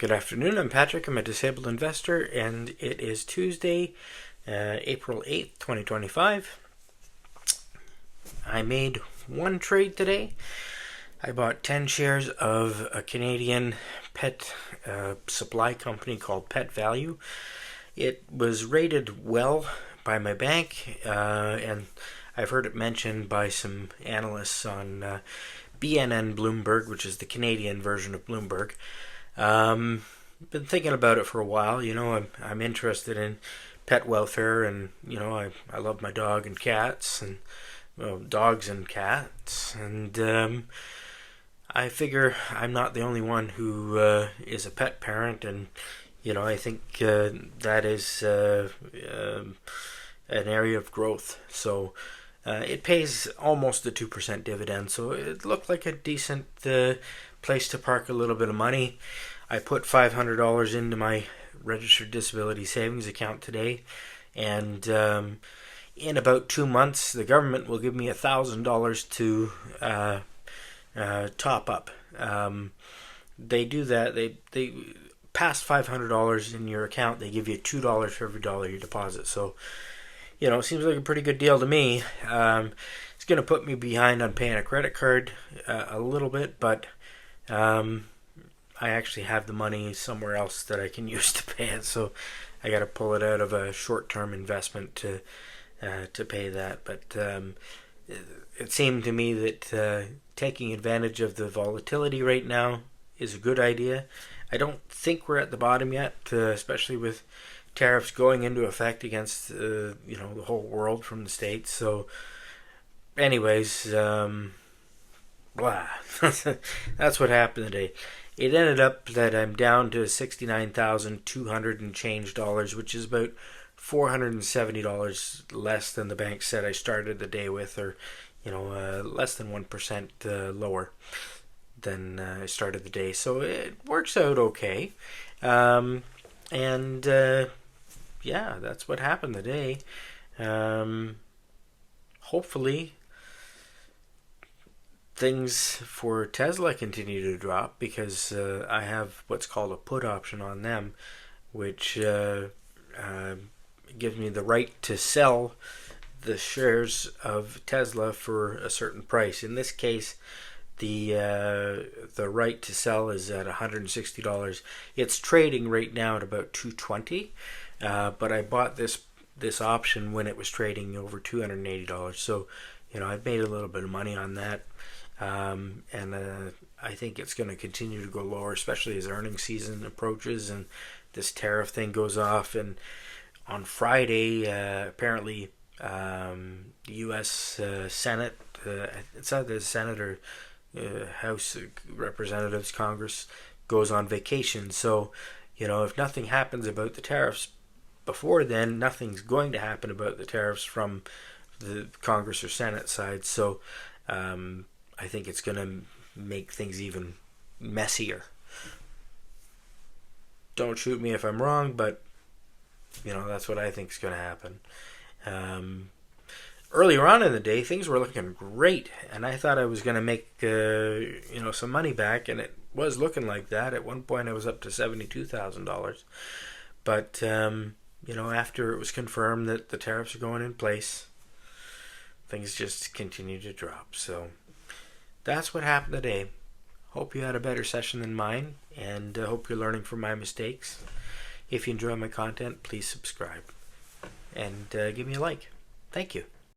Good afternoon. I'm Patrick. I'm a disabled investor, and it is Tuesday, April 8th, 2025. I made one trade today. I bought 10 shares of a Canadian pet supply company called Pet Value. It was rated well by my bank, and I've heard it mentioned by some analysts on BNN Bloomberg, which is the Canadian version of Bloomberg. Been thinking about it for a while. I'm interested in pet welfare, and I love my dog and cats, and dogs and cats, and I figure I'm not the only one who is a pet parent, and I think that is an area of growth. So it pays almost a 2% dividend, so it looked like a decent place to park a little bit of money. I put $500 into my registered disability savings account today, and in about 2 months, the government will give me $1,000 to top up. They do that. They past $500 in your account, they give you $2 for every dollar you deposit. So, it seems like a pretty good deal to me. It's going to put me behind on paying a credit card a little bit, but I actually have the money somewhere else that I can use to pay it. So I got to pull it out of a short-term investment to pay that. But it seemed to me that taking advantage of the volatility right now is a good idea. I don't think we're at the bottom yet, especially with tariffs going into effect against the whole world from the States. So anyways, blah. That's what happened today. It ended up that I'm down to $69,200 and change dollars, which is about $470 less than the bank said I started the day with, or less than 1% lower than I started the day. So it works out okay. Yeah, that's what happened today. Hopefully things for Tesla continue to drop, because I have what's called a put option on them, which gives me the right to sell the shares of Tesla for a certain price. In this case, the right to sell is at $160. It's trading right now at about $220, but I bought this option when it was trading over $280. So I've made a little bit of money on that. And I think it's going to continue to go lower, especially as earnings season approaches and this tariff thing goes off. And on Friday, apparently, the U.S. Senate, it's either the Senate or House Representatives, Congress, goes on vacation. So, if nothing happens about the tariffs before then, nothing's going to happen about the tariffs from the Congress or Senate side. So, I think it's going to make things even messier. Don't shoot me if I'm wrong, but that's what I think is going to happen. Earlier on in the day, things were looking great, and I thought I was going to make some money back, and it was looking like that. At one point, I was up to $72,000, but after it was confirmed that the tariffs are going in place, things just continue to drop. So that's what happened today. Hope you had a better session than mine, and hope you're learning from my mistakes. If you enjoy my content, please subscribe and give me a like. Thank you.